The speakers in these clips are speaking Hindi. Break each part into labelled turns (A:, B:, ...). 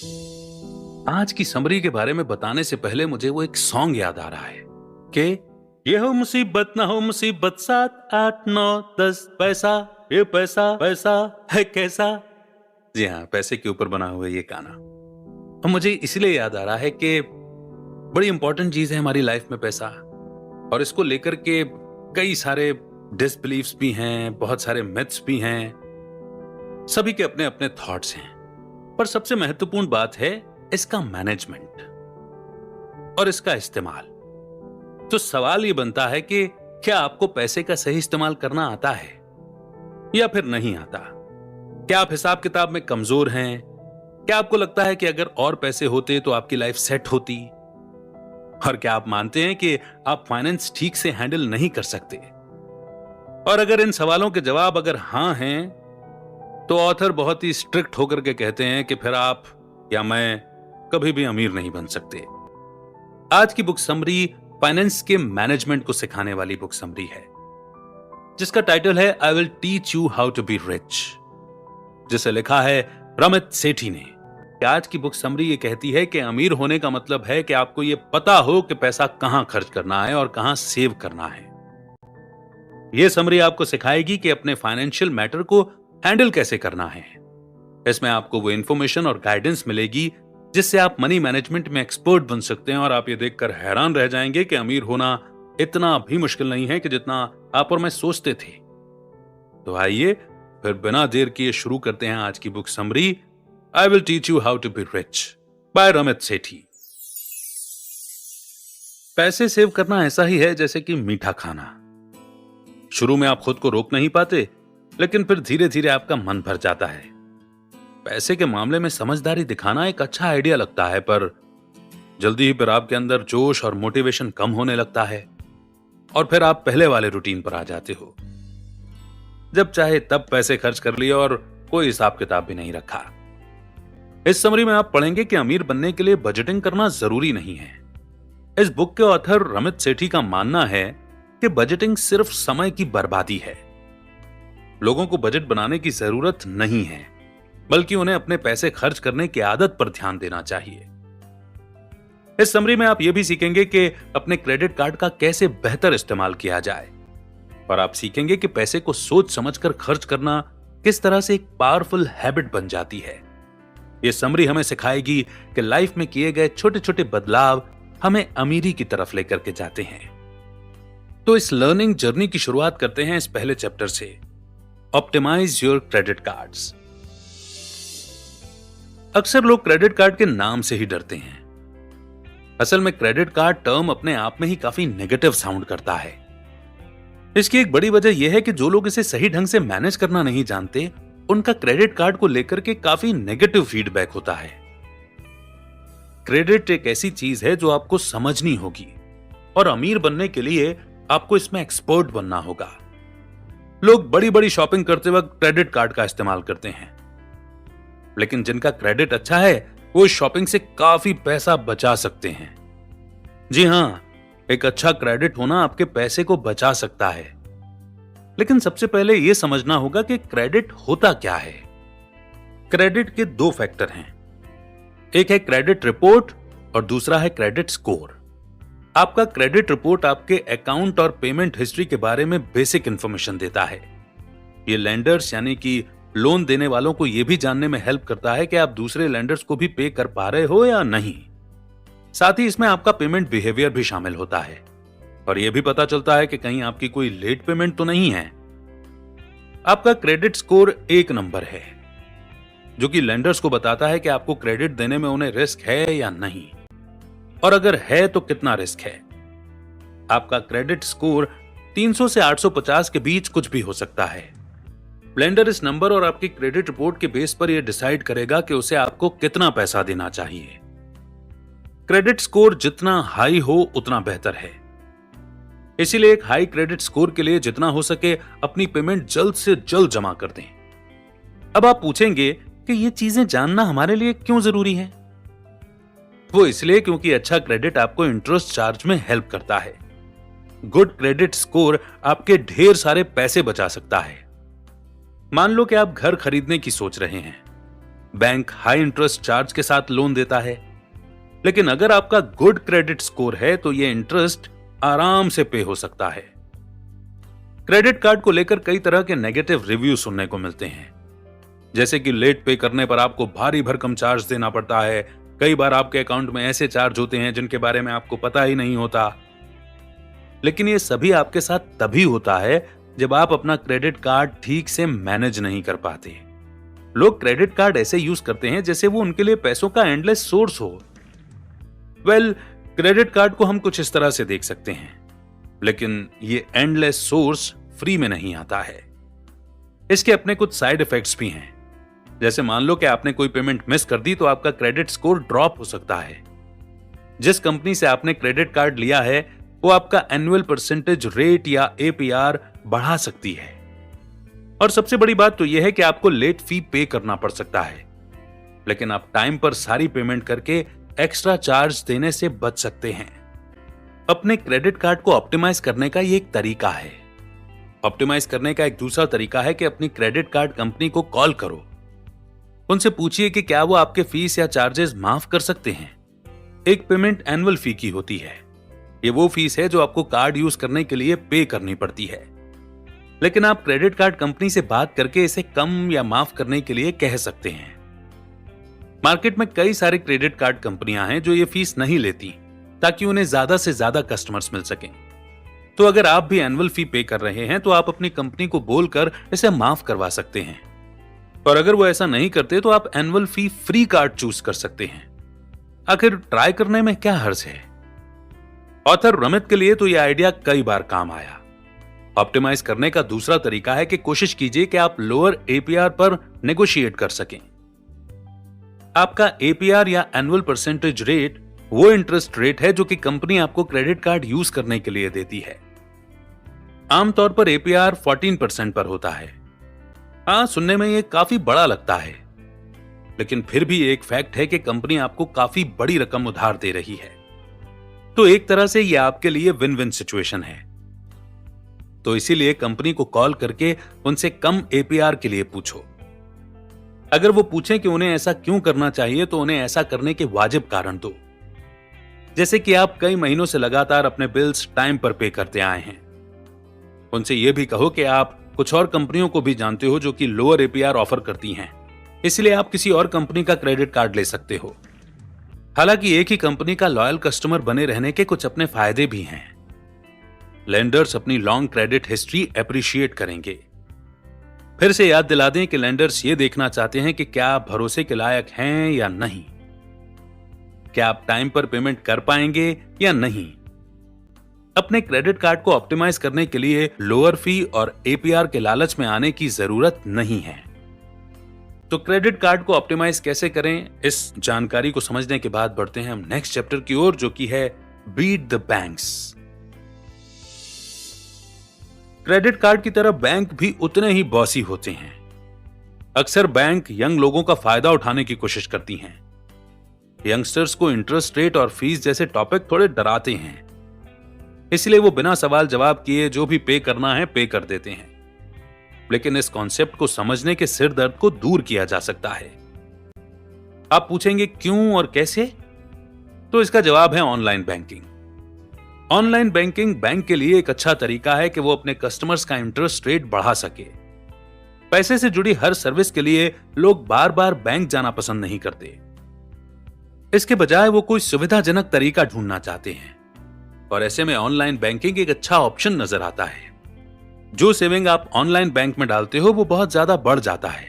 A: आज की समरी के बारे में बताने से पहले मुझे वो एक सॉन्ग याद आ रहा है कि ये हो मुसीबत ना हो मुसीबत, 7 8 9 10 पैसा, ये पैसा पैसा है कैसा। जी हाँ, पैसे के ऊपर बना हुआ ये गाना। और मुझे इसलिए याद आ रहा है कि बड़ी इंपॉर्टेंट चीज है हमारी लाइफ में पैसा, और इसको लेकर के कई सारे डिसबिलीफ्स भी हैं, बहुत सारे मिथ्स भी हैं, सभी के अपने अपने थॉट्स हैं। पर सबसे महत्वपूर्ण बात है इसका मैनेजमेंट और इसका इस्तेमाल। तो सवाल ये बनता है कि क्या आपको पैसे का सही इस्तेमाल करना आता है या फिर नहीं आता? क्या आप हिसाब किताब में कमजोर हैं? क्या आपको लगता है कि अगर और पैसे होते तो आपकी लाइफ सेट होती? और क्या आप मानते हैं कि आप फाइनेंस ठीक से हैंडल नहीं कर सकते? और अगर इन सवालों के जवाब अगर हां हैं, तो ऑथर बहुत ही स्ट्रिक्ट होकर के कहते हैं कि फिर आप या मैं कभी भी अमीर नहीं बन सकते। आज की बुक समरी फाइनेंस के मैनेजमेंट को सिखाने वाली बुक समरी है, जिसका टाइटल है I will teach you how to be rich, जिसे लिखा है रमित सेठी ने। आज की बुक समरी ये कहती है कि अमीर होने का मतलब है कि आपको ये पता हो कि पैसा कहां खर्च करना है और कहां सेव करना है। यह समरी आपको सिखाएगी कि अपने फाइनेंशियल मैटर को हैंडल कैसे करना है। इसमें आपको वो इंफॉर्मेशन और गाइडेंस मिलेगी जिससे आप मनी मैनेजमेंट में एक्सपर्ट बन सकते हैं, और आप ये देखकर हैरान रह जाएंगे कि अमीर होना इतना भी मुश्किल नहीं है कि जितना आप और मैं सोचते थे। तो आइए फिर बिना देर किए शुरू करते हैं आज की book summary I will teach you how to be rich by Ramit Sethi. पैसे सेव करना ऐसा ही है जैसे कि मीठा खाना। शुरू में आप खुद को रोक नहीं पाते, लेकिन फिर धीरे धीरे आपका मन भर जाता है। पैसे के मामले में समझदारी दिखाना एक अच्छा आइडिया लगता है, पर जल्दी ही फिर आपके अंदर जोश और मोटिवेशन कम होने लगता है और फिर आप पहले वाले रूटीन पर आ जाते हो, जब चाहे तब पैसे खर्च कर लिए और कोई हिसाब किताब भी नहीं रखा। इस समरी में आप पढ़ेंगे कि अमीर बनने के लिए बजटिंग करना जरूरी नहीं है। इस बुक के ऑथर रमित सेठी का मानना है कि बजटिंग सिर्फ समय की बर्बादी है। लोगों को बजट बनाने की जरूरत नहीं है, बल्कि उन्हें अपने पैसे खर्च करने की आदत पर ध्यान देना चाहिए। इस समरी में आप यह भी सीखेंगे कि अपने क्रेडिट कार्ड का कैसे बेहतर इस्तेमाल किया जाए, और आप सीखेंगे कि पैसे को सोच समझकर खर्च करना किस तरह से एक पावरफुल हैबिट बन जाती है। यह समरी हमें सिखाएगी कि लाइफ में किए गए छोटे छोटे बदलाव हमें अमीरी की तरफ लेकर के जाते हैं। तो इस लर्निंग जर्नी की शुरुआत करते हैं इस पहले चैप्टर से, ऑप्टिमाइज योर क्रेडिट कार्ड्स। अक्सर लोग क्रेडिट कार्ड के नाम से ही डरते हैं। असल में क्रेडिट कार्ड टर्म अपने आप में ही काफी नेगेटिव साउंड करता है। इसकी एक बड़ी वजह यह है कि जो लोग इसे सही ढंग से मैनेज करना नहीं जानते, उनका क्रेडिट कार्ड को लेकर के काफी नेगेटिव फीडबैक होता है। क्रेडिट एक ऐसी चीज है जो आपको समझनी होगी, और अमीर बनने के लिए आपको इसमें एक्सपर्ट बनना होगा। लोग बड़ी बड़ी शॉपिंग करते वक्त क्रेडिट कार्ड का इस्तेमाल करते हैं, लेकिन जिनका क्रेडिट अच्छा है वो शॉपिंग से काफी पैसा बचा सकते हैं। जी हां, एक अच्छा क्रेडिट होना आपके पैसे को बचा सकता है, लेकिन सबसे पहले यह समझना होगा कि क्रेडिट होता क्या है। क्रेडिट के दो फैक्टर हैं, एक है क्रेडिट रिपोर्ट और दूसरा है क्रेडिट स्कोर। आपका क्रेडिट रिपोर्ट आपके अकाउंट और पेमेंट हिस्ट्री के बारे में बेसिक इंफॉर्मेशन देता है। ये लेंडर्स यानी कि लोन देने वालों को यह भी जानने में हेल्प करता है कि आप दूसरे लेंडर्स को भी पे कर पा रहे हो या नहीं। साथ ही इसमें आपका पेमेंट बिहेवियर भी शामिल होता है, और यह भी पता चलता है कि कहीं आपकी कोई लेट पेमेंट तो नहीं है। आपका क्रेडिट स्कोर 1 नंबर है, जो कि लेंडर्स को बताता है कि आपको क्रेडिट देने में उन्हें रिस्क है या नहीं, और अगर है तो कितना रिस्क है। आपका क्रेडिट स्कोर 300 से 850 के बीच कुछ भी हो सकता है। लेंडर इस नंबर और आपकी क्रेडिट रिपोर्ट के बेस पर यह डिसाइड करेगा कि उसे आपको कितना पैसा देना चाहिए। क्रेडिट स्कोर जितना हाई हो उतना बेहतर है, इसीलिए एक हाई क्रेडिट स्कोर के लिए जितना हो सके अपनी पेमेंट जल्द से जल्द जमा कर दें। अब आप पूछेंगे कि ये चीजें जानना हमारे लिए क्यों जरूरी है? वो इसलिए क्योंकि अच्छा क्रेडिट आपको इंटरेस्ट चार्ज में हेल्प करता है। गुड क्रेडिट स्कोर आपके ढेर सारे पैसे बचा सकता है। मान लो कि आप घर खरीदने की सोच रहे हैं, बैंक हाई इंटरेस्ट चार्ज के साथ लोन देता है। लेकिन अगर आपका गुड क्रेडिट स्कोर है तो ये इंटरेस्ट आराम से पे हो सकता है। क्रेडिट कार्ड को लेकर कई तरह के नेगेटिव रिव्यू सुनने को मिलते हैं, जैसे कि लेट पे करने पर आपको भारी भरकम चार्ज देना पड़ता है। कई बार आपके अकाउंट में ऐसे चार्ज होते हैं जिनके बारे में आपको पता ही नहीं होता। लेकिन ये सभी आपके साथ तभी होता है जब आप अपना क्रेडिट कार्ड ठीक से मैनेज नहीं कर पाते। लोग क्रेडिट कार्ड ऐसे यूज करते हैं जैसे वो उनके लिए पैसों का एंडलेस सोर्स हो। क्रेडिट कार्ड को हम कुछ इस तरह से देख सकते हैं, लेकिन ये एंडलेस सोर्स फ्री में नहीं आता है। इसके अपने कुछ साइड इफेक्ट्स भी हैं। जैसे मान लो कि आपने कोई पेमेंट मिस कर दी तो आपका क्रेडिट स्कोर ड्रॉप हो सकता है। जिस कंपनी से आपने क्रेडिट कार्ड लिया है वो आपका एनुअल परसेंटेज रेट या एपीआर बढ़ा सकती है। और सबसे बड़ी बात तो यह है कि आपको लेट फी पे करना पड़ सकता है, लेकिन आप टाइम पर सारी पेमेंट करके एक्स्ट्रा चार्ज देने से बच सकते हैं। अपने क्रेडिट कार्ड को ऑप्टिमाइज करने का ये एक तरीका है। ऑप्टिमाइज करने का एक दूसरा तरीका है कि अपनी क्रेडिट कार्ड कंपनी को कॉल करो। उनसे पूछिए कि क्या वो आपके फीस या चार्जेस माफ कर सकते हैं। एक पेमेंट एनुअल फी की होती है। ये वो फीस है जो आपको कार्ड यूज करने के लिए पे करनी पड़ती है, लेकिन आप क्रेडिट कार्ड कंपनी से बात करके इसे कम या माफ करने के लिए कह सकते हैं। मार्केट में कई सारे क्रेडिट कार्ड कंपनियां हैं जो ये फीस नहीं लेती ताकि उन्हें ज्यादा से ज्यादा कस्टमर्स मिल सकें। तो अगर आप भी एनुअल फी पे कर रहे हैं तो आप अपनी कंपनी को बोलकर इसे माफ करवा सकते हैं। और अगर वो ऐसा नहीं करते तो आप एनुअल फी फ्री कार्ड चूज कर सकते हैं। आखिर ट्राई करने में क्या हर्ज है। ऑथर रमित के लिए तो यह आइडिया कई बार काम आया। ऑप्टिमाइज करने का दूसरा तरीका है कि कोशिश कीजिए कि आप लोअर एपीआर पर नेगोशिएट कर सकें। आपका एपीआर या एनुअल परसेंटेज रेट वो इंटरेस्ट रेट है जो कि कंपनी आपको क्रेडिट कार्ड यूज करने के लिए देती है। आमतौर पर एपीआर 14% पर होता है। हाँ, सुनने में ये काफी बड़ा लगता है, लेकिन फिर भी एक फैक्ट है कि कंपनी आपको काफी बड़ी रकम उधार दे रही है। तो एक तरह से ये आपके लिए विन विन सिचुएशन है। तो इसीलिए कंपनी को कॉल करके उनसे कम एपीआर के लिए पूछो। अगर वो पूछें कि उन्हें ऐसा क्यों करना चाहिए तो उन्हें ऐसा करने के वाजिब कारण दो, जैसे कि आप कई महीनों से लगातार अपने बिल्स टाइम पर पे करते आए हैं। उनसे यह भी कहो कि आप कुछ और कंपनियों को भी जानते हो जो कि लोअर एपीआर ऑफर करती हैं, इसलिए आप किसी और कंपनी का क्रेडिट कार्ड ले सकते हो। हालांकि एक ही कंपनी का लॉयल कस्टमर बने रहने के कुछ अपने फायदे भी हैं। लेंडर्स अपनी लॉन्ग क्रेडिट हिस्ट्री एप्रिशिएट करेंगे। फिर से याद दिला दें कि लेंडर्स ये देखना चाहते हैं कि क्या आप भरोसे के लायक हैं या नहीं, क्या आप टाइम पर पेमेंट कर पाएंगे या नहीं। अपने क्रेडिट कार्ड को ऑप्टिमाइज करने के लिए लोअर फी और एपीआर के लालच में आने की जरूरत नहीं है। तो क्रेडिट कार्ड को ऑप्टिमाइज कैसे करें, इस जानकारी को समझने के बाद बढ़ते हैं हम नेक्स्ट चैप्टर की ओर, जो कि है beat the banks. Credit card की तरह बैंक भी उतने ही बॉसी होते हैं। अक्सर बैंक यंग लोगों का फायदा उठाने की कोशिश करती हैं। यंगस्टर्स को इंटरेस्ट रेट और फीस जैसे टॉपिक थोड़े डराते हैं, इसलिए वो बिना सवाल जवाब किए जो भी पे करना है पे कर देते हैं। लेकिन इस कॉन्सेप्ट को समझने के सिर दर्द को दूर किया जा सकता है। आप पूछेंगे क्यों और कैसे? तो इसका जवाब है online banking. Online banking bank के लिए एक अच्छा तरीका है कि वो अपने कस्टमर्स का इंटरेस्ट रेट बढ़ा सके। पैसे से जुड़ी हर सर्विस के लिए लोग बार बार बैंक जाना पसंद नहीं करते। इसके बजाय वो कोई सुविधाजनक तरीका ढूंढना चाहते हैं, और ऐसे में ऑनलाइन बैंकिंग एक अच्छा ऑप्शन नजर आता है। जो सेविंग आप ऑनलाइन बैंक में डालते हो वो बहुत ज्यादा बढ़ जाता है।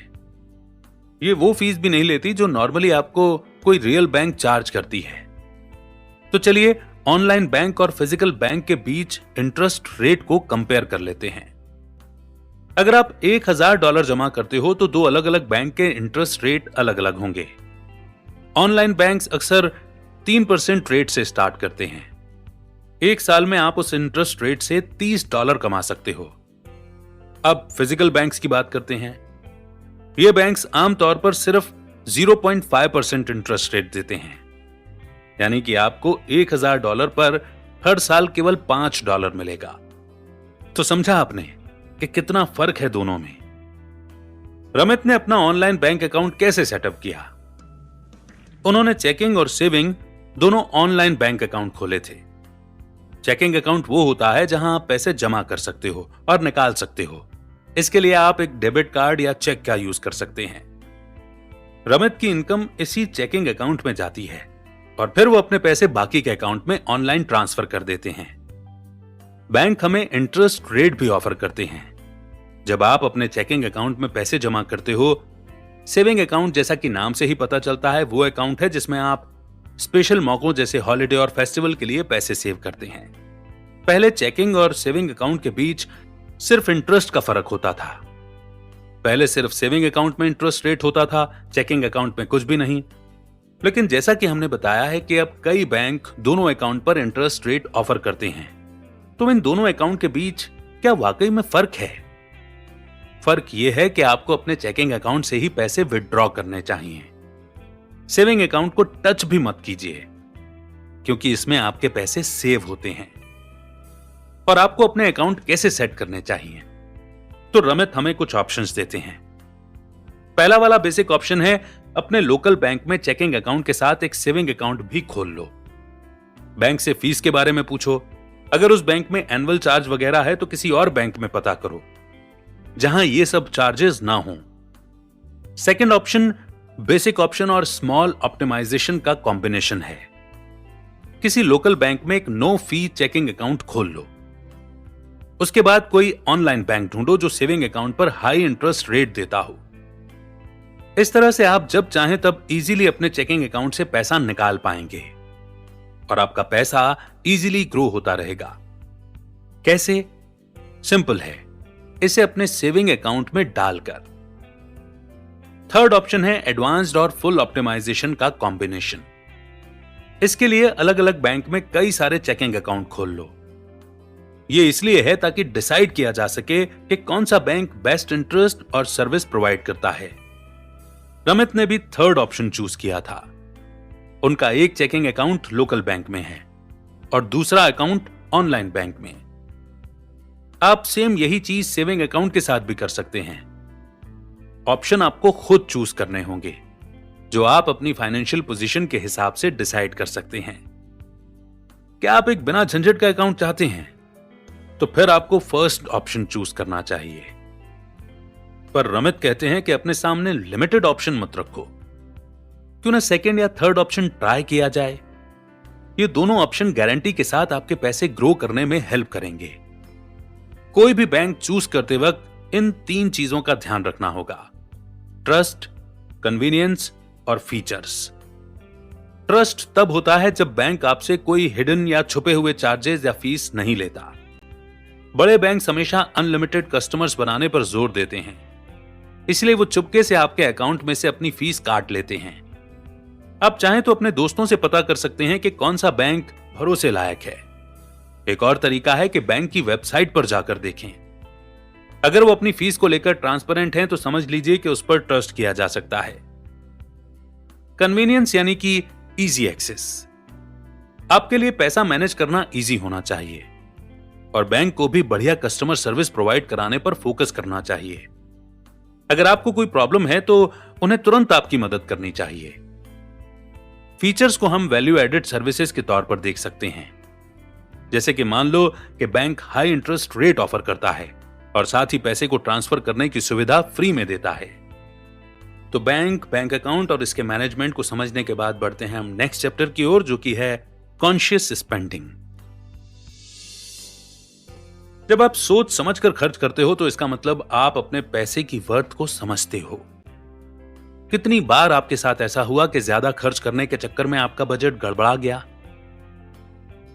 A: ये वो फीस भी नहीं लेती जो नॉर्मली आपको कोई रियल बैंक चार्ज करती है। तो चलिए ऑनलाइन बैंक और फिजिकल बैंक के बीच इंटरेस्ट रेट को कंपेयर कर लेते हैं। अगर आप $1000 जमा करते हो तो दो अलग अलग बैंक के इंटरेस्ट रेट अलग अलग होंगे। ऑनलाइन बैंक्स अक्सर 3% रेट से स्टार्ट करते हैं। एक साल में आप उस इंटरेस्ट रेट से $30 कमा सकते हो। अब फिजिकल बैंक्स की बात करते हैं। ये बैंक्स आमतौर पर सिर्फ 0.5% इंटरेस्ट रेट देते हैं, यानी कि आपको $1000 पर हर साल केवल $5 मिलेगा। तो समझा आपने कि कितना फर्क है दोनों में। रमित ने अपना ऑनलाइन बैंक अकाउंट कैसे सेटअप किया? उन्होंने चेकिंग और सेविंग दोनों ऑनलाइन बैंक अकाउंट खोले थे। चेकिंग अकाउंट वो होता है जहां आप पैसे जमा कर सकते हो और निकाल सकते हो। इसके लिए आप एक डेबिट कार्ड या चेक का यूज कर सकते हैं। रमित की इनकम इसी चेकिंग अकाउंट में जाती है और फिर वो अपने पैसे बाकी के अकाउंट में ऑनलाइन ट्रांसफर कर देते हैं। बैंक हमें इंटरेस्ट रेट भी ऑफर करते हैं। जब आप अपने चेकिंग अकाउंट में पैसे जमा करते हो, सेविंग अकाउंट जैसा कि नाम से ही पता चलता है वो अकाउंट है जिसमें आप स्पेशल मौकों जैसे हॉलिडे और फेस्टिवल के लिए पैसे सेव करते हैं। पहले चेकिंग और सेविंग अकाउंट के बीच सिर्फ इंटरेस्ट का फर्क होता था। पहले सिर्फ सेविंग अकाउंट में इंटरेस्ट रेट होता था, चेकिंग अकाउंट में कुछ भी नहीं। लेकिन जैसा कि हमने बताया है कि अब कई बैंक दोनों अकाउंट पर इंटरेस्ट रेट ऑफर करते हैं, तो इन दोनों अकाउंट के बीच क्या वाकई में फर्क है? फर्क यह है कि आपको अपने चेकिंग अकाउंट से ही पैसे विथड्रॉ करने चाहिए। सेविंग अकाउंट को टच भी मत कीजिए, क्योंकि इसमें आपके पैसे सेव होते हैं। और आपको अपने अकाउंट कैसे सेट करने चाहिए, तो रमित हमें कुछ ऑप्शंस देते हैं। पहला वाला बेसिक ऑप्शन है, अपने लोकल बैंक में चेकिंग अकाउंट के साथ एक सेविंग अकाउंट भी खोल लो। बैंक से फीस के बारे में पूछो। अगर उस बैंक में एनुअल चार्ज वगैरह है तो किसी और बैंक में पता करो जहां ये सब चार्जेस ना हो। सेकंड ऑप्शन बेसिक ऑप्शन और स्मॉल ऑप्टिमाइजेशन का कॉम्बिनेशन है। किसी लोकल बैंक में एक नो फी चेकिंग अकाउंट खोल लो। उसके बाद कोई ऑनलाइन बैंक ढूंढो जो सेविंग अकाउंट पर हाई इंटरेस्ट रेट देता हो। इस तरह से आप जब चाहें तब इजीली अपने चेकिंग अकाउंट से पैसा निकाल पाएंगे और आपका पैसा इजीली ग्रो होता रहेगा। कैसे? सिंपल है, इसे अपने सेविंग अकाउंट में डालकर। थर्ड ऑप्शन है एडवांस्ड और फुल ऑप्टिमाइजेशन का कॉम्बिनेशन। इसके लिए अलग अलग बैंक में कई सारे चेकिंग अकाउंट खोल लो। यह इसलिए है ताकि डिसाइड किया जा सके कि कौन सा बैंक बेस्ट इंटरेस्ट और सर्विस प्रोवाइड करता है। रमित ने भी थर्ड ऑप्शन चूज किया था। उनका एक चेकिंग अकाउंट लोकल बैंक में है और दूसरा अकाउंट ऑनलाइन बैंक में। आप सेम यही चीज सेविंग अकाउंट के साथ भी कर सकते हैं। ऑप्शन आपको खुद चूज करने होंगे, जो आप अपनी फाइनेंशियल पोजीशन के हिसाब से डिसाइड कर सकते हैं। क्या आप एक बिना झंझट का अकाउंट चाहते हैं? तो फिर आपको फर्स्ट ऑप्शन चूज करना चाहिए। पर रमित कहते हैं कि अपने सामने लिमिटेड ऑप्शन मत रखो। क्यों ना सेकंड या थर्ड ऑप्शन ट्राई किया जाए? ये दोनों ऑप्शन गारंटी के साथ आपके पैसे ग्रो करने में हेल्प करेंगे। कोई भी बैंक चूज करते वक्त इन तीन चीजों का ध्यान रखना होगा: ट्रस्ट, कन्वीनियंस और फीचर्स। ट्रस्ट तब होता है जब बैंक आपसे कोई हिडन या छुपे हुए चार्जेस या फीस नहीं लेता। बड़े बैंक हमेशा अनलिमिटेड कस्टमर्स बनाने पर जोर देते हैं, इसलिए वो चुपके से आपके अकाउंट में से अपनी फीस काट लेते हैं। आप चाहें तो अपने दोस्तों से पता कर सकते हैं कि कौन सा बैंक भरोसे लायक है। एक और तरीका है कि बैंक की वेबसाइट पर जाकर देखें। अगर वो अपनी फीस को लेकर ट्रांसपेरेंट हैं तो समझ लीजिए कि उस पर ट्रस्ट किया जा सकता है। कन्वीनियंस यानी कि इजी एक्सेस। आपके लिए पैसा मैनेज करना इजी होना चाहिए और बैंक को भी बढ़िया कस्टमर सर्विस प्रोवाइड कराने पर फोकस करना चाहिए। अगर आपको कोई प्रॉब्लम है तो उन्हें तुरंत आपकी मदद करनी चाहिए। फीचर्स को हम वैल्यू एडेड सर्विसेज के तौर पर देख सकते हैं, जैसे कि मान लो कि bank high interest rate offer करता है और साथ ही पैसे को ट्रांसफर करने की सुविधा फ्री में देता है। तो बैंक अकाउंट और इसके मैनेजमेंट को समझने के बाद बढ़ते हैं हम नेक्स्ट चैप्टर की ओर, जो कि है कॉन्शियस स्पेंडिंग। जब आप सोच समझकर खर्च करते हो तो इसका मतलब आप अपने पैसे की वर्थ को समझते हो। कितनी बार आपके साथ ऐसा हुआ कि ज्यादा खर्च करने के चक्कर में आपका बजट गड़बड़ा गया?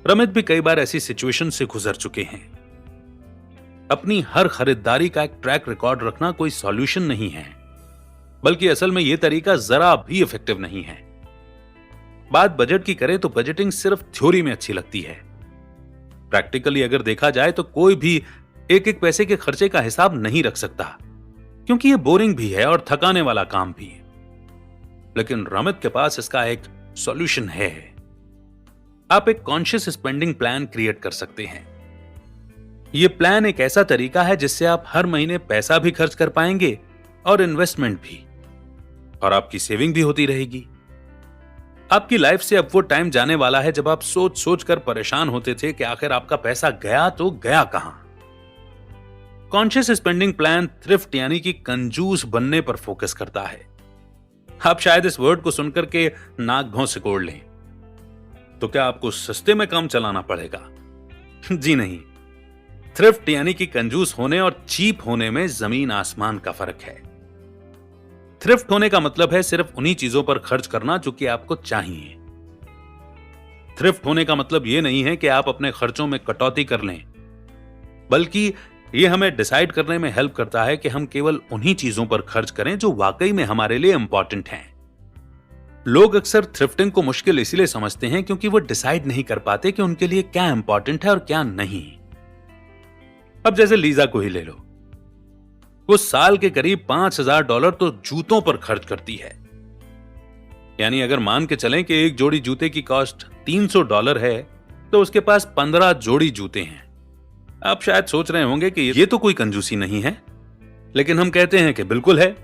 A: रमित भी कई बार ऐसी सिचुएशन से गुजर चुके हैं। अपनी हर खरीदारी का एक ट्रैक रिकॉर्ड रखना कोई सॉल्यूशन नहीं है, बल्कि असल में यह तरीका जरा भी इफेक्टिव नहीं है। बात बजट की करें तो बजटिंग सिर्फ थ्योरी में अच्छी लगती है। प्रैक्टिकली अगर देखा जाए तो कोई भी एक एक पैसे के खर्चे का हिसाब नहीं रख सकता, क्योंकि यह बोरिंग भी है और थकाने वाला काम भी। लेकिन रमित के पास इसका एक सॉल्यूशन है। आप एक कॉन्शियस स्पेंडिंग प्लान क्रिएट कर सकते हैं। यह प्लान एक ऐसा तरीका है जिससे आप हर महीने पैसा भी खर्च कर पाएंगे और इन्वेस्टमेंट भी, और आपकी सेविंग भी होती रहेगी। आपकी लाइफ से अब वो टाइम जाने वाला है जब आप सोच सोच कर परेशान होते थे कि आखिर आपका पैसा गया तो गया कहां। कॉन्शियस स्पेंडिंग प्लान थ्रिफ्ट यानी कि कंजूस बनने पर फोकस करता है। आप शायद इस वर्ड को सुनकर के नाक भौं सिकोड़ लें, तो क्या आपको सस्ते में काम चलाना पड़ेगा? जी नहीं। थ्रिफ्ट यानी कि कंजूस होने और चीप होने में जमीन आसमान का फर्क है। थ्रिफ्ट होने का मतलब है सिर्फ उन्हीं चीजों पर खर्च करना जो कि आपको चाहिए। थ्रिफ्ट होने का मतलब यह नहीं है कि आप अपने खर्चों में कटौती कर लें, बल्कि यह हमें डिसाइड करने में हेल्प करता है कि हम केवल उन्हीं चीजों पर खर्च करें जो वाकई में हमारे लिए इंपॉर्टेंट हैं। लोग अक्सर थ्रिफ्टिंग को मुश्किल इसलिए समझते हैं क्योंकि वो डिसाइड नहीं कर पाते कि उनके लिए क्या इंपॉर्टेंट है और क्या नहीं। अब जैसे लीजा को ही ले लो, वो साल के करीब $5,000 तो जूतों पर खर्च करती है। यानी अगर मान के चलें कि एक जोड़ी जूते की कॉस्ट $300 है, तो उसके पास 15 जोड़ी जूते हैं। आप शायद सोच रहे होंगे कि ये तो कोई कंजूसी नहीं है, लेकिन हम कहते हैं कि बिल्कुल है।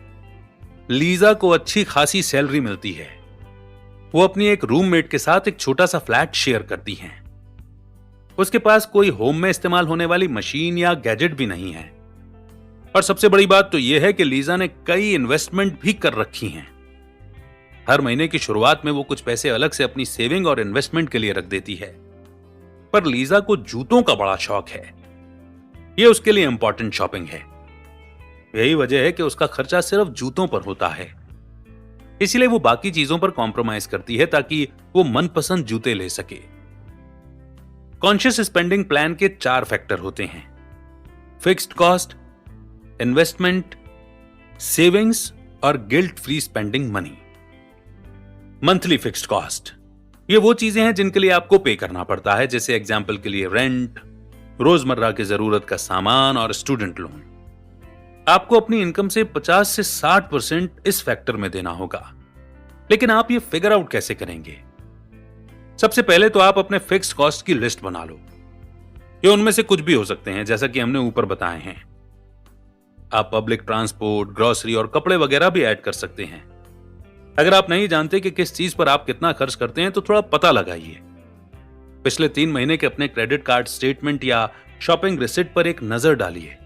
A: लीजा को अच्छी खासी सैलरी मिलती है। वो अपनी एक रूममेट के साथ एक छोटा सा फ्लैट शेयर करती हैं। उसके पास कोई होम में इस्तेमाल होने वाली मशीन या गैजेट भी नहीं है। और सबसे बड़ी बात तो यह है कि लीजा ने कई इन्वेस्टमेंट भी कर रखी हैं। हर महीने की शुरुआत में वो कुछ पैसे अलग से अपनी सेविंग और इन्वेस्टमेंट के लिए रख देती है। पर लीजा को जूतों का बड़ा शौक है। यह उसके लिए इंपॉर्टेंट शॉपिंग है। यही वजह है कि उसका खर्चा सिर्फ जूतों पर होता है। इसलिए वो बाकी चीजों पर कॉम्प्रोमाइज करती है ताकि वो मनपसंद जूते ले सके। कॉन्शियस स्पेंडिंग प्लान के 4 फैक्टर होते हैं: फिक्स्ड कॉस्ट, इन्वेस्टमेंट, सेविंग्स और guilt free spending money. Monthly fixed cost, ये वो चीजें हैं जिनके लिए आपको पे करना पड़ता है, जैसे एग्जाम्पल के लिए रेंट, रोजमर्रा की जरूरत का सामान और स्टूडेंट लोन। आपको अपनी इनकम से 50 से 60% इस फैक्टर में देना होगा। लेकिन आप ये फिगर आउट कैसे करेंगे? सबसे पहले तो आप अपने फिक्स्ड कॉस्ट की लिस्ट बना लो। ये उनमें से कुछ भी हो सकते हैं, जैसा कि हमने ऊपर बताए हैं। आप पब्लिक ट्रांसपोर्ट, ग्रोसरी और कपड़े वगैरह भी ऐड कर सकते हैं। अगर आप नहीं जानते कि किस चीज पर आप कितना खर्च करते हैं, तो थोड़ा पता लगाइए। पिछले 3 महीने के अपने क्रेडिट कार्ड स्टेटमेंट या शॉपिंग रिसिप्ट पर एक नजर डालिए,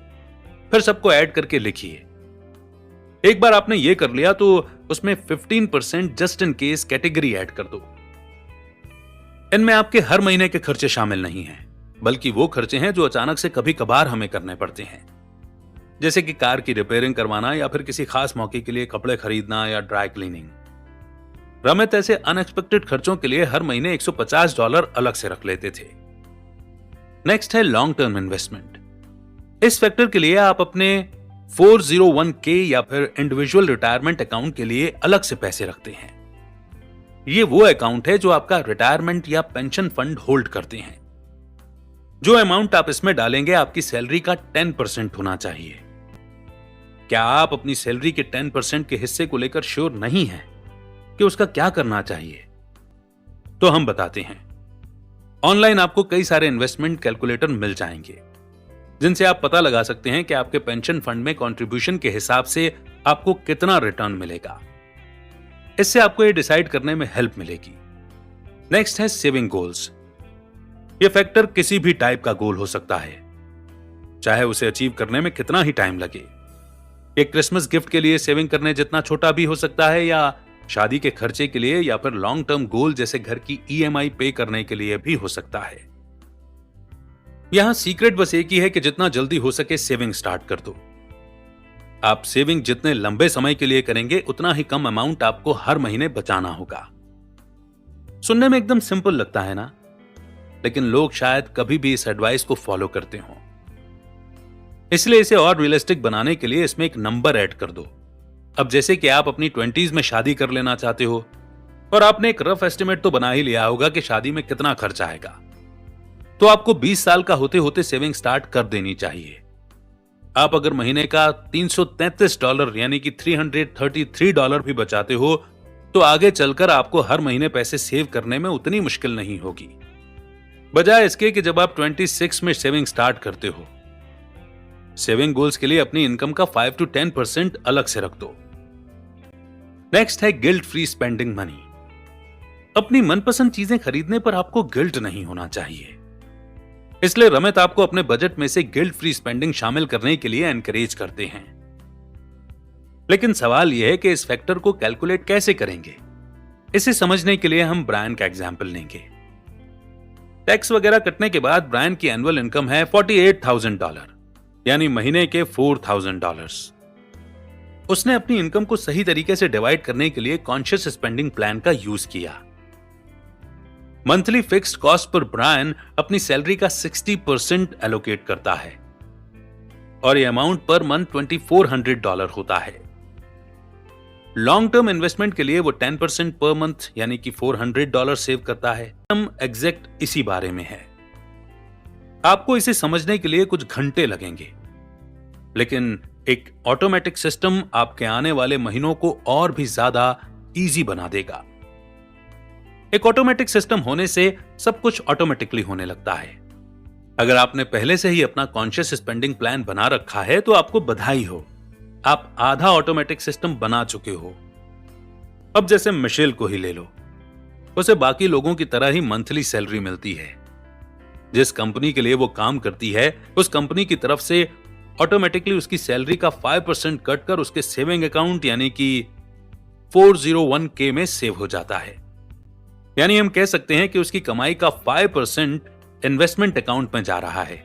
A: फिर सबको ऐड करके लिखिए। एक बार आपने ये कर लिया तो उसमें 15% just in case category add कर दो। इनमें आपके हर महीने के खर्चे शामिल नहीं हैं, बल्कि वो खर्चे हैं जो अचानक से कभी कभार हमें करने पड़ते हैं, जैसे कि कार की रिपेयरिंग करवाना या फिर किसी खास मौके के लिए कपड़े खरीदना या ड्राई क्लीनिंग। रमित ऐसे अनएक्सपेक्टेड खर्चों के लिए हर महीने $150 अलग से रख लेते थे। नेक्स्ट है लॉन्ग टर्म इन्वेस्टमेंट। इस फैक्टर के लिए आप अपने 401k या फिर इंडिविजुअल रिटायरमेंट अकाउंट के लिए अलग से पैसे रखते हैं। ये वो अकाउंट है जो आपका रिटायरमेंट या पेंशन फंड होल्ड करते हैं। जो अमाउंट आप इसमें डालेंगे आपकी सैलरी का 10% होना चाहिए। क्या आप अपनी सैलरी के 10% के हिस्से को लेकर श्योर नहीं हैं कि उसका क्या करना चाहिए? तो हम बताते हैं। ऑनलाइन आपको कई सारे इन्वेस्टमेंट कैलकुलेटर मिल जाएंगे, जिनसे आप पता लगा सकते हैं कि आपके पेंशन फंड में कंट्रीब्यूशन के हिसाब से आपको कितना रिटर्न मिलेगा। इससे आपको यह डिसाइड करने में हेल्प मिलेगी। नेक्स्ट है सेविंग गोल्स। यह फैक्टर किसी भी टाइप का गोल हो सकता है, चाहे उसे अचीव करने में कितना ही टाइम लगे। एक क्रिसमस गिफ्ट के लिए सेविंग करने जितना छोटा भी हो सकता है, या शादी के खर्चे के लिए, या फिर लॉन्ग टर्म गोल जैसे घर की EMI पे करने के लिए भी हो सकता है। यहां सीक्रेट बस एक ही है कि जितना जल्दी हो सके सेविंग स्टार्ट कर दो। आप सेविंग जितने लंबे समय के लिए करेंगे, उतना ही कम अमाउंट आपको हर महीने बचाना होगा। सुनने में एकदम सिंपल लगता है ना, लेकिन लोग शायद कभी भी इस एडवाइस को फॉलो करते हो। इसलिए इसे और रियलिस्टिक बनाने के लिए इसमें एक नंबर ऐड कर दो। अब जैसे कि आप अपनी 20s में शादी कर लेना चाहते हो और आपने एक रफ एस्टिमेट तो बना ही लिया होगा कि शादी में कितना खर्च आएगा, तो आपको 20 साल का होते होते सेविंग स्टार्ट कर देनी चाहिए। आप अगर महीने का $333 यानी कि $333 भी बचाते हो, तो आगे चलकर आपको हर महीने पैसे सेव करने में उतनी मुश्किल नहीं होगी, बजाय इसके कि जब आप 26 में सेविंग स्टार्ट करते हो। सेविंग गोल्स के लिए अपनी इनकम का 5 to 10% अलग से रख दो। नेक्स्ट है गिल्ट फ्री स्पेंडिंग मनी। अपनी मनपसंद चीजें खरीदने पर आपको गिल्ट नहीं होना चाहिए, इसलिए रमित आपको अपने बजट में से गिल्ट फ्री स्पेंडिंग शामिल करने के लिए एनकरेज करते हैं। लेकिन सवाल यह है कि इस फैक्टर को कैलकुलेट कैसे करेंगे। इसे समझने के लिए हम ब्रायन का एग्जाम्पल लेंगे। टैक्स वगैरह कटने के बाद ब्रायन की एनुअल इनकम है $48,000, यानी महीने के $4,000। उसने अपनी इनकम को सही तरीके से डिवाइड करने के लिए कॉन्शियस स्पेंडिंग प्लान का यूज किया। मंथली फिक्स्ड कॉस्ट पर ब्रायन अपनी सैलरी का 60% एलोकेट करता है और यह अमाउंट पर मंथ $2,400 होता है। लॉन्ग टर्म इन्वेस्टमेंट के लिए वो 10% पर मंथ यानी कि $400 सेव करता है। हम एग्जैक्ट इसी बारे में है। आपको इसे समझने के लिए कुछ घंटे लगेंगे, लेकिन एक ऑटोमेटिक सिस्टम आपके आने वाले महीनों को और भी ज्यादा इजी बना देगा। एक ऑटोमेटिक सिस्टम होने से सब कुछ ऑटोमेटिकली होने लगता है। अगर आपने पहले से ही अपना कॉन्शियस स्पेंडिंग प्लान बना रखा है तो आपको बधाई हो, आप आधा ऑटोमेटिक सिस्टम बना चुके हो। अब जैसे मिशेल को ही ले लो, उसे बाकी लोगों की तरह ही मंथली सैलरी मिलती है। जिस कंपनी के लिए वो काम करती है, उस कंपनी की तरफ से ऑटोमेटिकली उसकी सैलरी का 5% कट कर उसके सेविंग अकाउंट यानी कि 401k में सेव हो जाता है। यानी हम कह सकते हैं कि उसकी कमाई का 5% इन्वेस्टमेंट अकाउंट में जा रहा है,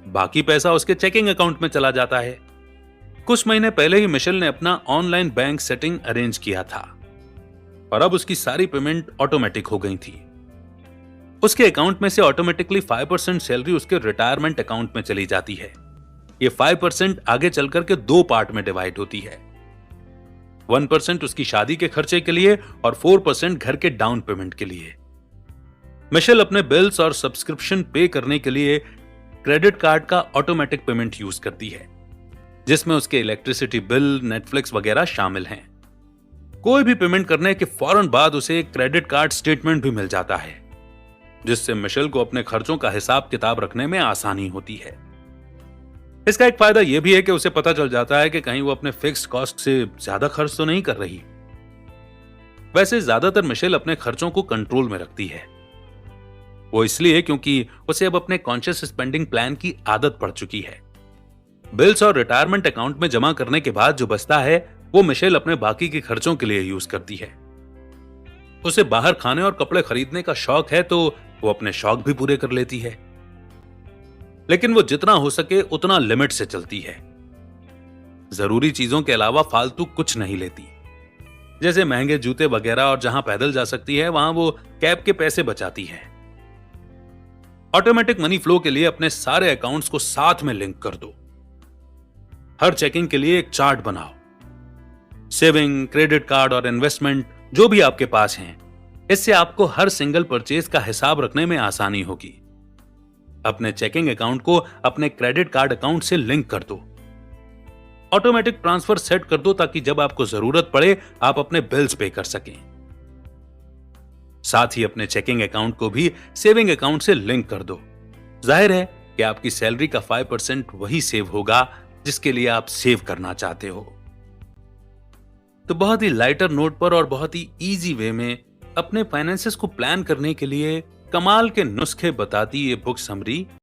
A: बाकी पैसा उसके चेकिंग अकाउंट में चला जाता है। कुछ महीने पहले ही मिशेल ने अपना ऑनलाइन बैंक सेटिंग अरेंज किया था और अब उसकी सारी पेमेंट ऑटोमेटिक हो गई थी। उसके अकाउंट में से ऑटोमेटिकली 5% सैलरी उसके रिटायरमेंट अकाउंट में चली जाती है। ये 5% आगे चलकर के 2 पार्ट में डिवाइड होती है। 1% उसकी शादी के खर्चे के लिए और 4% घर के डाउन पेमेंट के लिए। मिशेल अपने बिल्स और सब्सक्रिप्शन पे करने के लिए क्रेडिट कार्ड का ऑटोमेटिक पेमेंट यूज करती है, जिसमें उसके इलेक्ट्रिसिटी बिल, नेटफ्लिक्स वगैरह शामिल हैं। कोई भी पेमेंट करने के फौरन बाद उसे एक क्रेडिट कार्ड स्टेटमेंट भी मिल जाता है, जिससे मिशेल को अपने खर्चों का हिसाब किताब रखने में आसानी होती है। इसका एक फायदा यह भी है कि उसे पता चल जाता है कि कहीं वो अपने फिक्स्ड कॉस्ट से ज्यादा खर्च तो नहीं कर रही। वैसे ज्यादातर मिशेल अपने खर्चों को कंट्रोल में रखती है। वो इसलिए क्योंकि उसे अब अपने कॉन्शियस स्पेंडिंग प्लान की आदत पड़ चुकी है। बिल्स और रिटायरमेंट अकाउंट में जमा करने के बाद जो बचता है वो मिशेल अपने बाकी के खर्चों के लिए यूज करती है। उसे बाहर खाने और कपड़े खरीदने का शौक है तो वो अपने शौक भी पूरे कर लेती है, लेकिन वो जितना हो सके उतना लिमिट से चलती है। जरूरी चीजों के अलावा फालतू कुछ नहीं लेती, जैसे महंगे जूते वगैरह, और जहां पैदल जा सकती है वहां वो कैब के पैसे बचाती है। ऑटोमेटिक मनी फ्लो के लिए अपने सारे अकाउंट्स को साथ में लिंक कर दो। हर चेकिंग के लिए एक चार्ट बनाओ। सेविंग, क्रेडिट कार्ड और इन्वेस्टमेंट जो भी आपके पास हैं, इससे आपको हर सिंगल परचेज का हिसाब रखने में आसानी होगी। अपने चेकिंग अकाउंट को अपने क्रेडिट कार्ड अकाउंट से लिंक कर दो। ऑटोमेटिक ट्रांसफर सेट कर दो ताकि जब आपको जरूरत पड़े आप अपने बिल्स पे कर सकें। साथ ही अपने चेकिंग अकाउंट को भी सेविंग अकाउंट से लिंक कर दो। जाहिर है कि आपकी सैलरी का 5% वही सेव होगा जिसके लिए आप सेव करना चाहते हो। तो बहुत ही लाइटर नोट पर और बहुत ही इजी वे में अपने फाइनेंसेस को प्लान करने के लिए कमाल के नुस्खे बताती ये बुक समरी